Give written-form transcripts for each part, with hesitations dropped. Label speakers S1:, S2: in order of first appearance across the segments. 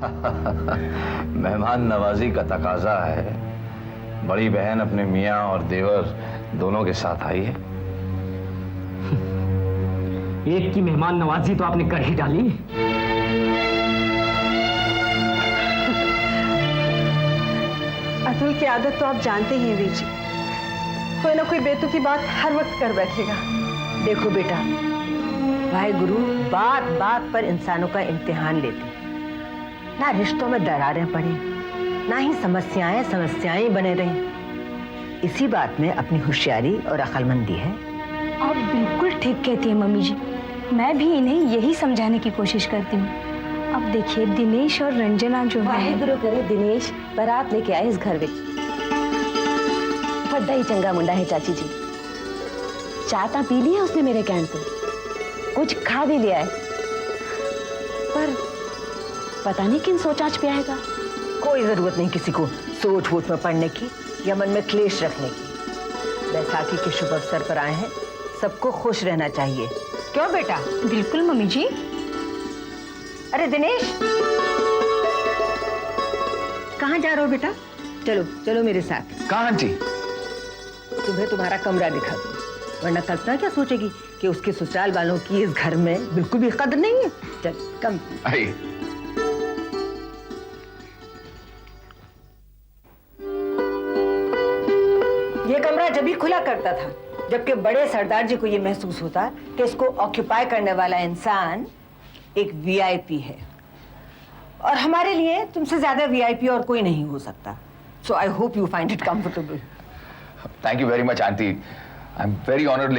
S1: मेहमान नवाजी का तकाजा है। बड़ी बहन अपने मियाँ और देवर दोनों के साथ आई है।
S2: एक की मेहमान नवाजी तो आपने कर ही डाली।
S3: अतुल की आदत तो आप जानते ही हैं वीर जी, कोई ना कोई बेतुकी बात हर वक्त कर बैठेगा।
S4: देखो बेटा, भाई गुरु बात बात पर इंसानों का इम्तिहान लेते, ना रिश्तों में दरारें पड़े, ना ही समस्याएं बने रहें। इसी बात में अपनी होशियारी और अक्लमंदी है।
S5: आप बिल्कुल ठीक कहती हैं मम्मी जी, मैं भी इन्हें यही समझाने की कोशिश करती हूँ। अब देखिए दिनेश और रंजना जो है,
S6: वाहिगुरु करे दिनेश बारात लेके आए इस घर में। बड़ा ही चंगा मुंडा है चाची जी। चाय ता पी ली है उसने मेरे कहने से, कुछ खा भी लिया है, पर पता नहीं किन सोच आज पियाएगा।
S4: कोई जरूरत नहीं किसी को सोच वोच में पड़ने की या मन में क्लेश रखने की। बैसाखी के शुभ अवसर पर आए हैं, सबको खुश रहना चाहिए। क्यों बेटा?
S5: बिल्कुल मम्मी जी।
S4: अरे दिनेश, कहाँ जा रहे हो बेटा? चलो चलो मेरे साथ।
S1: कहाँ आंटी?
S4: तुम्हें तुम्हारा कमरा दिखा दूं, वरना कल्पना क्या सोचेगी कि उसके ससुराल वालों की इस घर में बिल्कुल भी कदर नहीं है। चल कम।
S1: आइए।
S4: ये कमरा जब भी खुला करता था जबकि बड़े सरदार जी को ये महसूस होता कि इसको ऑक्यूपाई करने वाला इंसान एक वीआईपी है, और हमारे लिए तुमसे ज्यादा वीआईपी और कोई नहीं हो सकता। So I hope you find it comfortable.
S1: Thank you very much aunty, I am very honoured.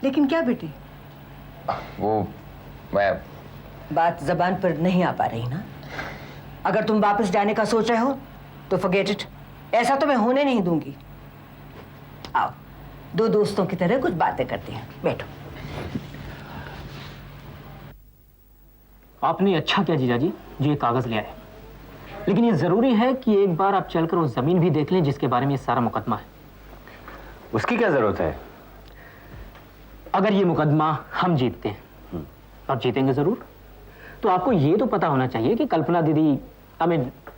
S4: लेकिन क्या बेटी?
S1: वो मैं
S4: बात जबान पर नहीं आ पा रही ना? अगर तुम वापस जाने का सोच रहे हो तो फॉरगेट इट, ऐसा तो मैं होने नहीं दूंगी। आओ दो दोस्तों की तरह कुछ बातें करते हैं, बैठो।
S2: आपने अच्छा किया जीजाजी जो ये कागज ले आए, लेकिन ये जरूरी है कि एक बार आप चलकर वो जमीन भी देख लें जिसके बारे में ये सारा मुकदमा है।
S1: उसकी क्या जरूरत है?
S2: अगर ये मुकदमा हम जीतते हैं, और जीतेंगे जरूर, तो आपको ये तो पता होना चाहिए कि कल्पना दीदी,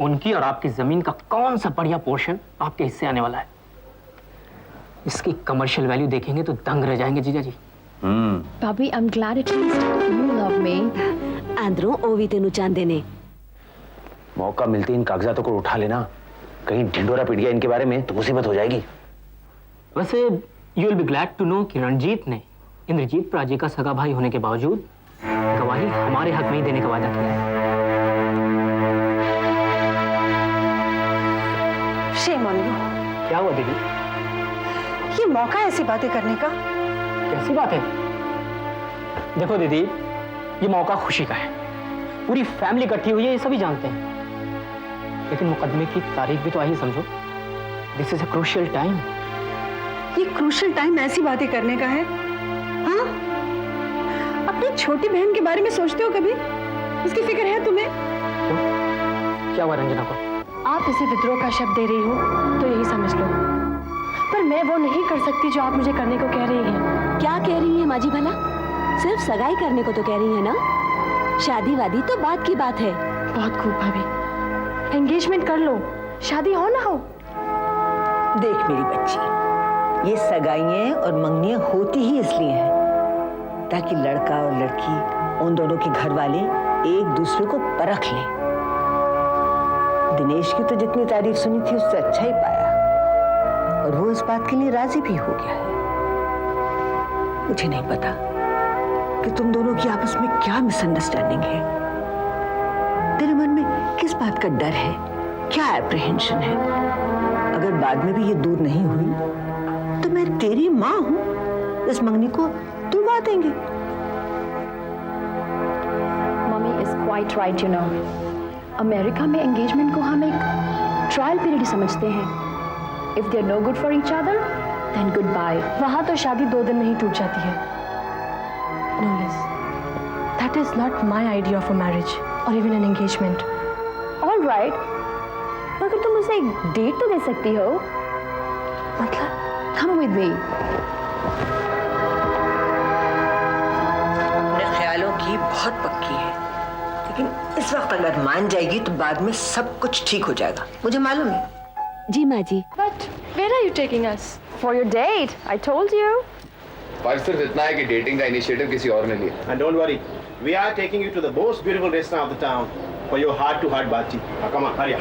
S2: उनकी और आपकी जमीन का कौन सा बढ़िया पोर्शन आपके हिस्से आने वाला है। इसकी कमर्शियल वैल्यू देखेंगे तो दंग रह जाएंगे जीजाजी।
S6: भाभी, I am glad at least you love me. अंदरों ओवी तेनु चांदे ने
S7: मौका मिलते इन कागजातों को उठा लेना, कहीं ढिंडोरा पिट गया इनके बारे में तो मुसीबत हो जाएगी।
S2: वैसे you will be glad to know कि रणजीत ने इंद्रजीत प्राजी का सगा भाई होने के बावजूद गवाही हमारे हक में ही देने का वादा किया है।
S3: Shame on you.
S2: क्या हुआ दीदी?
S3: ये मौका है ऐसी बातें करने का?
S2: कैसी बात है? देखो दीदी, ये मौका खुशी का है, पूरी फैमिली इकट्ठी हुई है, ये सभी जानते हैं। लेकिन मुकदमे की तारीख भी तो आई, समझो। This is a crucial time.
S3: ये क्रूशियल टाइम ऐसी बातें करने का है? हाँ, अपनी छोटी बहन के बारे में सोचते हो कभी? उसकी फिक्र है तुम्हें?
S2: क्यों? क्या हुआ रंजना को?
S5: आप इसे विद्रोह का शब्द दे रही हो तो यही समझ लो, पर मैं वो नहीं कर सकती जो आप मुझे करने को कह रही हैं।
S6: क्या कह रही है माजी भला? सिर्फ सगाई करने को तो कह रही है ना? शादी वादी तो बात की बात है।
S5: बहुत खूब भाभी, एंगेजमेंट कर लो, शादी हो ना हो।
S4: देख मेरी बच्ची, ये सगाइयां और मंगनियां होती ही इसलिए हैं ताकि लड़का और लड़की, उन दोनों के घर वाले एक दूसरे को परख लें। दिनेश की तो जितनी तारीफ सुनी थी उससे अच्छा ही पाया, और वो इस बात के लिए राजी भी हो गया है। मुझे नहीं पता कि तुम दोनों की आपस में क्या मिसअंडरस्टैंडिंग है। तेरे मन में किस बात का डर है, क्या एप्रीहेंशन है? अगर बाद में भी ये दूर नहीं हुई तो मैं तेरी माँ हूं, इस मंगनी को तुड़वा देंगे।
S5: Mummy is quite right, you know. America में एंगेजमेंट को हम एक ट्रायल पीरियड समझते हैं। If they are no good for each other then goodbye. वहां तो शादी 2 दिन में ही टूट जाती है। No Liz, that is not my idea of a marriage और even an engagement. All right, मगर तुम उसे एक डेट तो दे सकती हो। मतलब कम विद मी।
S4: अपने ख्यालों की बहुत पक्की है, लेकिन इस वक्त अगर मान जाएगी तो बाद में सब कुछ ठीक हो जाएगा, मुझे मालूम है।
S6: जी माँ जी।
S5: But where are you taking us? For your date, I told you.
S1: फर्क सिर्फ इतना है कि डेटिंग का इनिशिएटिव किसी और ने लिया।
S8: And don't worry, we are taking you to the most beautiful restaurant of the town for your heart-to-heart बातचीत. Now come on, hurry up.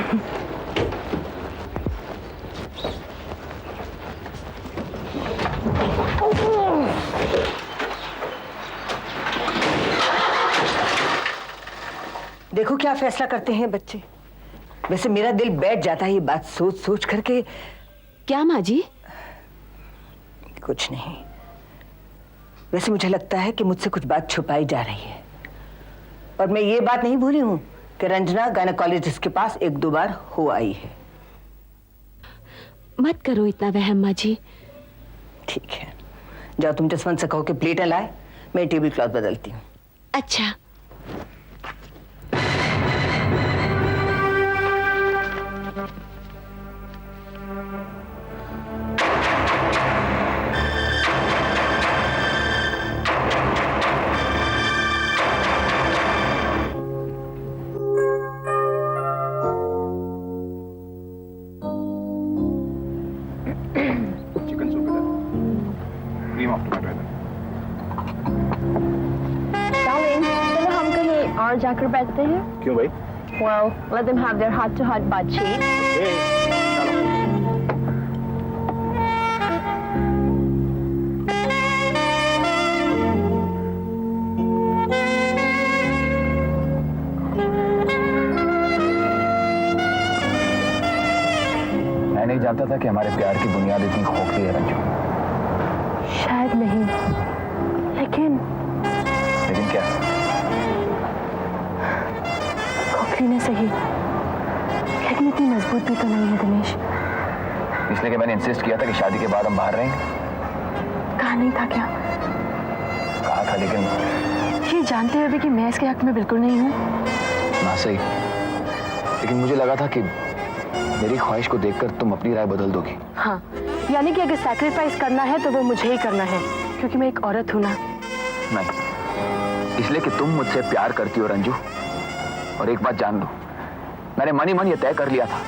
S4: देखो क्या फैसला करते हैं बच्चे। वैसे मेरा दिल बैठ जाता है ये बात सोच सोच करके।
S6: क्या माँ जी?
S4: कुछ नहीं, वैसे मुझे लगता है कि मुझसे कुछ बात छुपाई जा रही है। और मैं ये बात नहीं भूली हूं कि रंजना गायनेकोलॉजिस्ट के पास 1-2 बार हो आई है।
S6: मत करो इतना वहम माँ जी।
S4: ठीक है, जाओ तुम जसवंत से कहो कि प्लेटें लाए, मैं टेबल क्लॉथ बदलती हूँ।
S6: अच्छा।
S8: Chicken soup इधर. Cream off tomato इधर.
S5: Darling, चलो हम कहीं और जाकर बैठते हैं.
S8: क्यों भाई?
S5: Well, let them have their heart-to-heart बातचीत.
S8: Hey, चलो.
S1: मैं नहीं जानता था कि हमारे प्यार की बुनियाद इतनी खोखली है रंजू।
S5: शायद नहीं, लेकिन
S1: क्या?
S5: खोखली ने सही, लेकिन इतनी मजबूत भी तो नहीं है दिनेश।
S1: इसलिए कि मैंने इंसिस्ट किया था कि शादी के बाद हम बाहर रहेंगे।
S5: कहा नहीं था क्या?
S1: कहा था, लेकिन
S5: ये जानते हुए भी कि मैं इसके हक में बिल्कुल नहीं हूँ।
S1: ना सही, लेकिन मुझे लगा था कि मेरी ख्वाहिश को देखकर तुम अपनी राय बदल दोगी।
S5: हाँ, यानी कि अगर सैक्रिफाइस करना है तो वो मुझे ही करना है, क्योंकि मैं एक औरत हूँ ना।
S1: नहीं, इसलिए कि तुम मुझसे प्यार करती हो रंजू। और एक बात जान लो, मैंने मन ही मन ये तय कर लिया था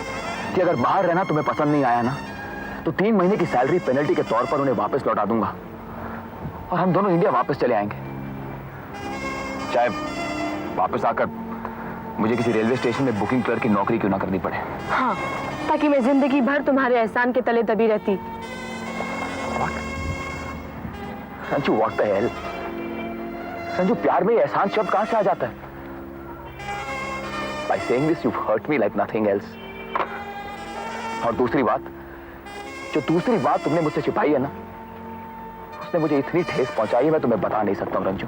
S1: कि अगर बाहर रहना तुम्हें पसंद नहीं आया ना, तो 3 महीने की सैलरी पेनल्टी के तौर पर उन्हें वापस लौटा दूंगा और हम दोनों इंडिया वापस चले आएंगे। चाहे वापस आकर मुझे किसी रेलवे स्टेशन में बुकिंग क्लर्क की नौकरी क्यों ना करनी पड़े।
S5: हाँ, ताकि मैं जिंदगी भर तुम्हारे एहसान के तले दबी रहती।
S1: Ranju, what the hell? Ranju, प्यार में ये एहसान शब्द कहां से आ जाता है? By saying this, you've hurt me like nothing else. और दूसरी बात तुमने मुझसे छिपाई है ना, उसने मुझे इतनी ठेस पहुंचाई है, मैं तुम्हें बता नहीं सकता हूं रंजू।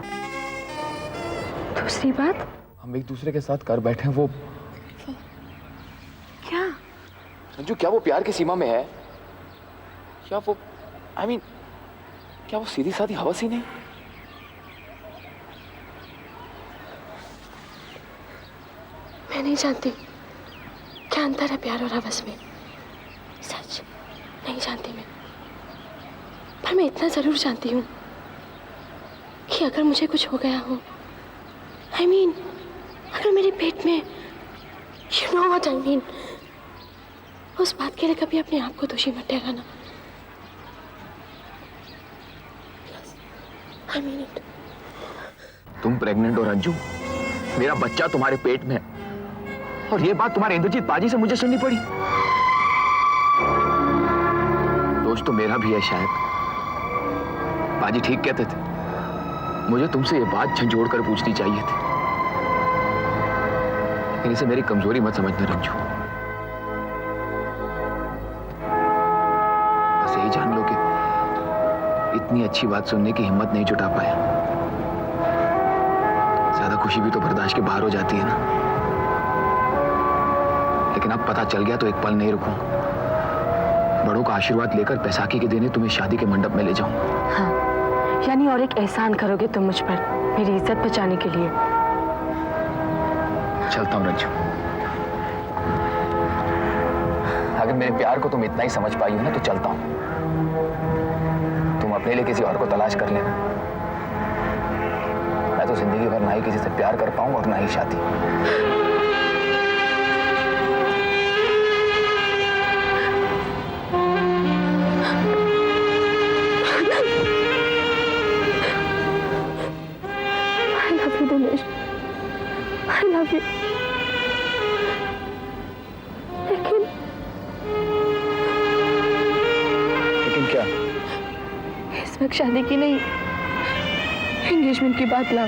S5: दूसरी बात?
S1: हम एक दूसरे के साथ कर बैठे हैं वो
S5: क्या?
S1: रंजू, क्या वो प्यार की सीमा में है? क्या वो क्या वो सीधी सादी हवस ही नहीं?
S5: मैं नहीं जानती क्या अंतर है प्यार और हवस में। सच नहीं जानती मैं, पर मैं इतना जरूर जानती हूँ कि अगर मुझे कुछ हो गया हो, अगर मेरे पेट में, you know what I mean, उस बात के लिए कभी अपने आप को दोषी मत ठहराना। I mean it.
S1: तुम प्रेग्नेंट हो रंजू, मेरा बच्चा तुम्हारे पेट में है, और ये बात तुम्हारे इंद्रजीत पाजी से मुझे सुननी पड़ी। दोस्त तो मेरा भी है शायद। पाजी ठीक कहते थे, मुझे तुमसे ये बात झंझोड़ कर पूछनी चाहिए थी, लेकिन इसे मेरी कमजोरी मत समझना रंजू। बस यही जान लो कि इतनी अच्छी बात सुनने की हिम्मत नहीं जुटा पाया। ज्यादा खुशी भी तो बर्दाश्त के बाहर हो जाती है ना, लेकिन अब पता चल गया तो एक पल नहीं रुकूंगा। बड़ों का आशीर्वाद लेकर बैसाखी के दिन तुम्हें शादी के मंडप में ले जाऊंगा।
S5: हाँ, यानी और एक एहसान करोगे तुम मुझ पर, मेरी इज्जत बचाने के लिए।
S1: चलता हूं रंजू। अगर मेरे प्यार को तुम इतना ही समझ पाई हो ना, तो चलता हूं। तुम अपने लिए किसी और को तलाश कर लेना, मैं तो तो जिंदगी भर ना ही किसी से प्यार कर पाऊंगा और ना ही शादी।
S5: I love you, Dinesh. I love you।
S1: लेकिन क्या?
S5: इस वक्त शादी की नहीं, एंगेजमेंट की बात लाओ।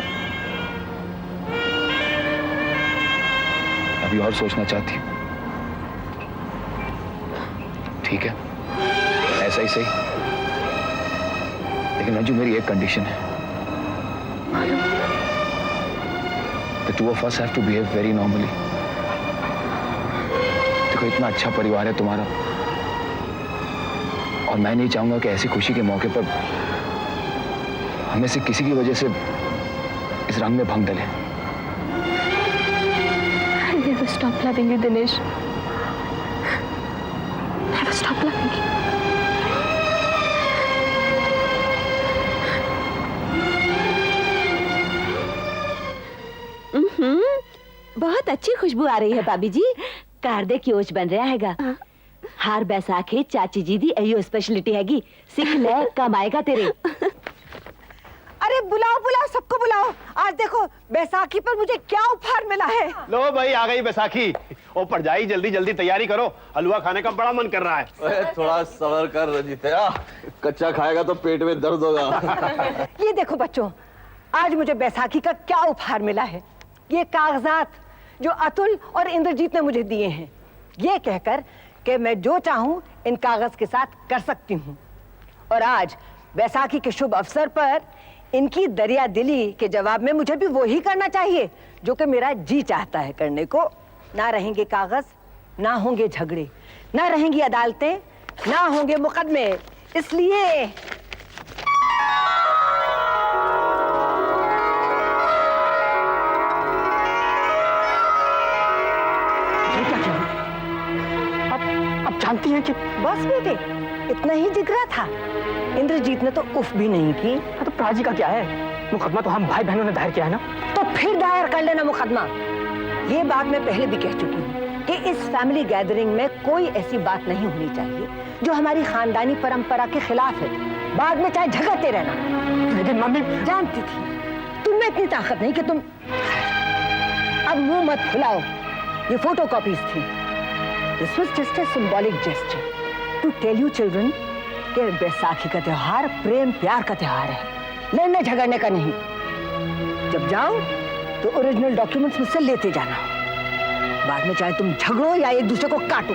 S1: अभी और सोचना चाहती हूँ? ठीक है, ऐसा ही सही। लेकिन रंजू, मेरी एक कंडीशन है। The two of us have to behave very normally. देखो, इतना अच्छा परिवार है तुम्हारा, और मैं नहीं चाहूंगा कि ऐसी खुशी के मौके पर हमें से किसी की वजह से इस रंग में भंग डले।
S5: I'll never stop loving you, Dinesh. Never stop loving you।
S6: बहुत अच्छी खुशबू आ रही है भाभी जी। कार दे क्योच बन रहा हैगा। हार बैसाखी चाची जी दी एयो स्पेशलिटी हैगी। सीख ले, कम आएगा तेरे।
S4: अरे बुलाओ बुलाओ, सबको बुलाओ। आज देखो बैसाखी पर मुझे क्या उपहार मिला है।
S8: लो भाई, आ गई बैसाखी। ओ परजाई, जल्दी जल्दी तैयारी करो, हलवा खाने का बड़ा मन कर रहा है।
S9: अरे थोड़ा सब्र कर रंजीता, कच्चा खाएगा तो पेट में दर्द होगा।
S4: ये देखो बच्चों, आज मुझे बैसाखी का क्या उपहार मिला है। ये कागजात जो अतुल और इंद्रजीत ने मुझे दिए हैं, ये कहकर कि मैं जो चाहूं इन कागज के साथ कर सकती हूं। और आज बैसाखी के शुभ अवसर पर इनकी दरिया दिली के जवाब में मुझे भी वो ही करना चाहिए जो कि मेरा जी चाहता है करने को। ना रहेंगे कागज, ना होंगे झगड़े, ना रहेंगी अदालतें, ना होंगे मुकदमे। इसलिए
S2: अब जानती हैं कि
S4: बस बेटे, इतना ही जिगरा था। इंद्रजीत ने तो उफ भी नहीं की।
S2: तो प्राची का क्या है? मुकदमा तो हम भाई बहनों ने दायर किया है ना।
S4: तो फिर दायर कर लेना मुकदमा। ये बात मैं पहले भी कह चुकी हूँ कि इस फैमिली गैदरिंग में कोई ऐसी बात नहीं होनी चाहिए जो हमारी खानदानी परंपरा के खिलाफ है। बाद में चाहे झगड़ते रहना।
S2: लेकिन मम्मी,
S4: जानती थी तुम में इतनी ताकत नहीं कि तुम। अब मुंह मत फुलाओ। ये फोटो कॉपीज थी। This was just a symbolic gesture to tell you children कि बैसाखी का त्योहार प्रेम प्यार का त्योहार है, लड़ने झगड़ने का नहीं। जब जाओ तो ओरिजिनल डॉक्यूमेंट्स मुझसे लेते जाना। बाद में चाहे तुम झगड़ो या एक दूसरे को काटो।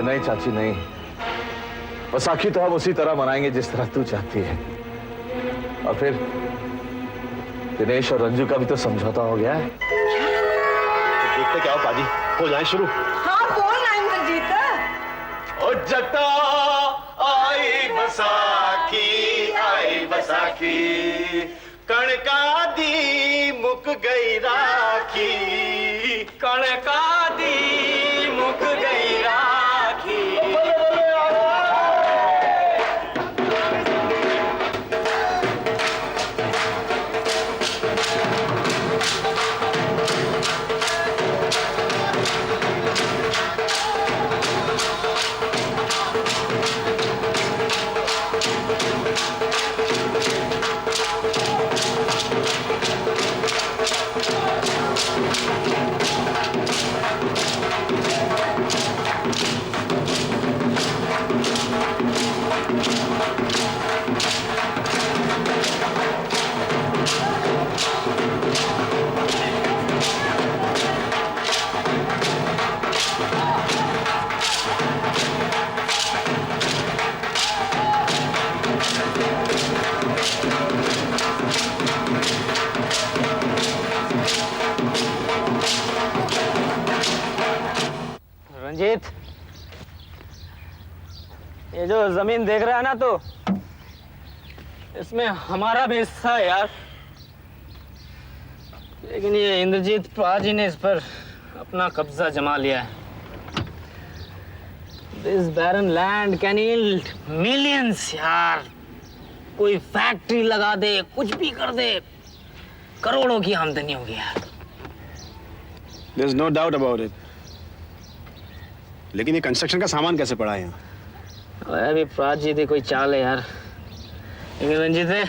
S9: नहीं चाची, नहीं। बैसाखी तो हम उसी तरह मनाएंगे जिस तरह तू चाहती है। और फिर दिनेश और रंजू का भी तो समझौता हो गया है।
S8: तो देखते क्या हो पाजी, हो जाए शुरू।
S4: हाँ बोल ना इंद्रजीत।
S9: ओ जटा आई बैसाखी, कणका दी मुक गई राखी, कणका दी मुक गई राखी।
S2: रंजीत, ये जो जमीन देख रहा है ना, तो इसमें हमारा भी हिस्सा है यार। लेकिन ये इंद्रजीत पाजी ने इस पर अपना कब्जा जमा लिया है। This barren land can yield millions यार। कोई फैक्ट्री लगा दे, कुछ भी कर दे, करोड़ों की आमदनी होगी यार।
S8: There's no doubt about it. लेकिन ये कंस्ट्रक्शन का सामान कैसे पड़ा है यहाँ?
S2: अभी प्राची थी कोई चाल है यार, लेकिन रंजीत है,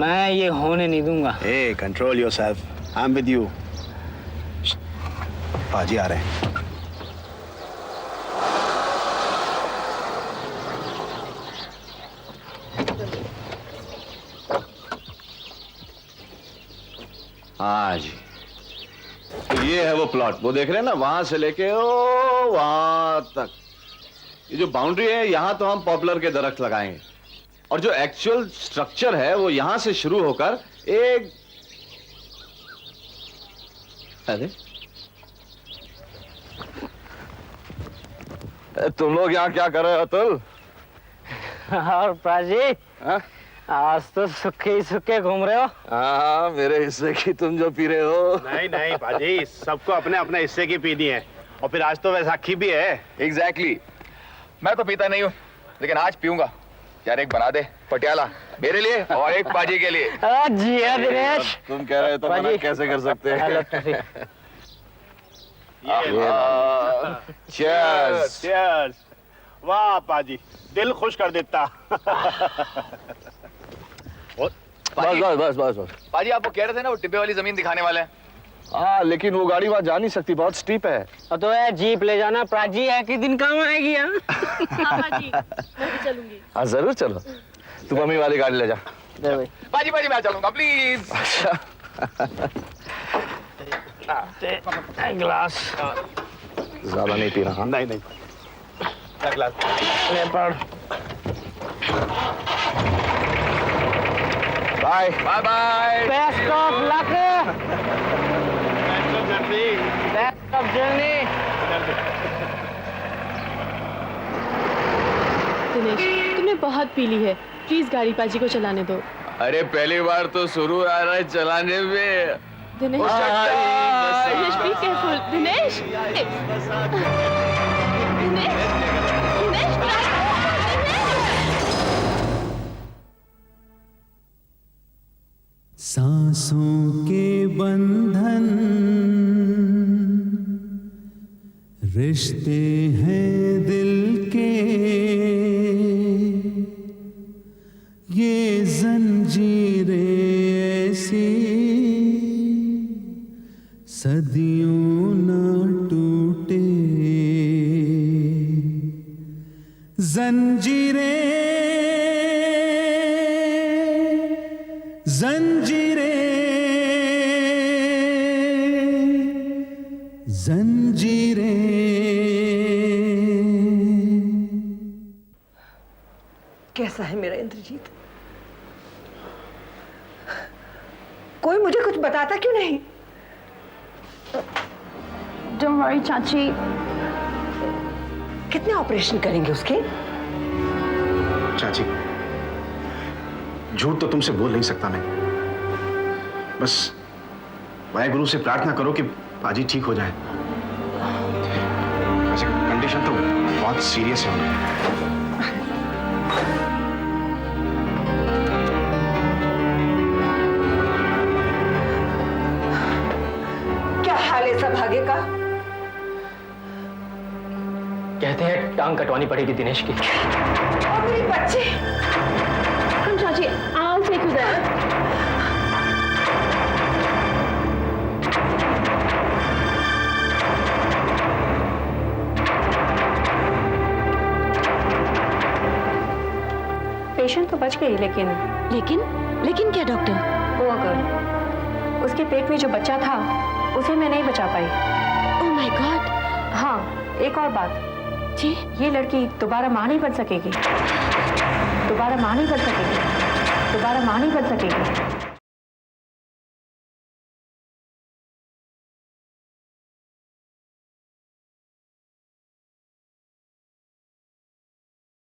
S2: मैं ये होने नहीं दूंगा।
S8: Hey, control yourself. I'm with you. पाजी आ रहे हैं।
S9: हाँ जी, तो ये है वो प्लॉट, वो देख रहे हैं ना, वहां से लेके ओ वहां तक। ये जो बाउंड्री है, यहां तो हम पॉपुलर के दरख्त लगाएंगे, और जो एक्चुअल स्ट्रक्चर है वो यहां से शुरू होकर एक, अरे तुम लोग यहाँ क्या कर रहे हो अतुल?
S2: और प्राची,
S9: हाँ?
S2: आज तो सुखे ही सुखे घूम रहे हो।
S9: हाँ, मेरे हिस्से की तुम जो पी रहे हो।
S8: नहीं नहीं पाजी, सबको अपने अपने हिस्से की पीनी है, और फिर आज तो वैसाखी भी है।
S1: एग्जैक्टली। मैं तो पीता नहीं हूँ, लेकिन आज पीऊंगा। यार एक बना दे पटियाला मेरे लिए और एक पाजी के लिए।
S2: जी हाँ दिनेश।
S9: तुम कह रहे हो तो मना कैसे कर सकते हैं?
S8: Cheers. Cheers. वाह पाजी, दिल खुश कर देता।
S9: बस।
S1: पाजी आप वो कह रहे थे ना, वो टिब्बे वाली जमीन दिखाने वाले हैं।
S9: हाँ, लेकिन वो गाड़ी वहां जा नहीं सकती, बहुत स्टीप है।
S2: तो यार जीप ले जाना, प्राची है कि दिन काम आएगी।
S9: हाँ जरूर, चलो तू मम्मी वाली गाड़ी ले जा।
S1: पाजी मैं चलूंगा प्लीज।
S2: ग्लास
S9: ज्यादा नहीं पीना। हाँ
S8: नहीं ग्लास
S2: ले पड़।
S9: Bye
S1: bye.
S2: Best of luck, best of journey.
S10: Dinesh, तुमने बहुत पी ली है, प्लीज गाड़ी पाजी को चलाने दो।
S1: अरे पहली बार तो शुरू आ रहा है चलाने में।
S10: Dinesh, Dinesh be careful. दिनेश,
S11: सांसों के बंधन रिश्ते हैं दिल के, ये जंजीरें ऐसी सदियों न टूटे, जंजीरें।
S4: कैसा है मेरा इंद्रजीत? कोई मुझे कुछ बताता क्यों नहीं?
S5: Don't worry, चाची।
S4: कितने ऑपरेशन करेंगे उसके?
S8: चाची, झूठ तो तुमसे बोल नहीं सकता मैं, बस वाहेगुरु से प्रार्थना करो कि पाजी ठीक हो जाए। वैसे कंडीशन तो बहुत सीरियस है उनकी।
S4: क्या हाल है सब आगे का?
S2: कहते हैं टांग कटवानी पड़ेगी दिनेश की।
S4: और मेरी बच्ची?
S5: Come, चाची, I'll take you there.
S3: Patient तो बच गई,
S5: लेकिन क्या डॉक्टर?
S3: वो गर्ल, उसके पेट में जो बच्चा था उसे मैं नहीं बचा पाई।
S5: Oh my God.
S3: हाँ, एक और बात
S5: जी?
S3: ये लड़की दोबारा मां नहीं बन सकेगी, दोबारा मां नहीं बन सकेगी।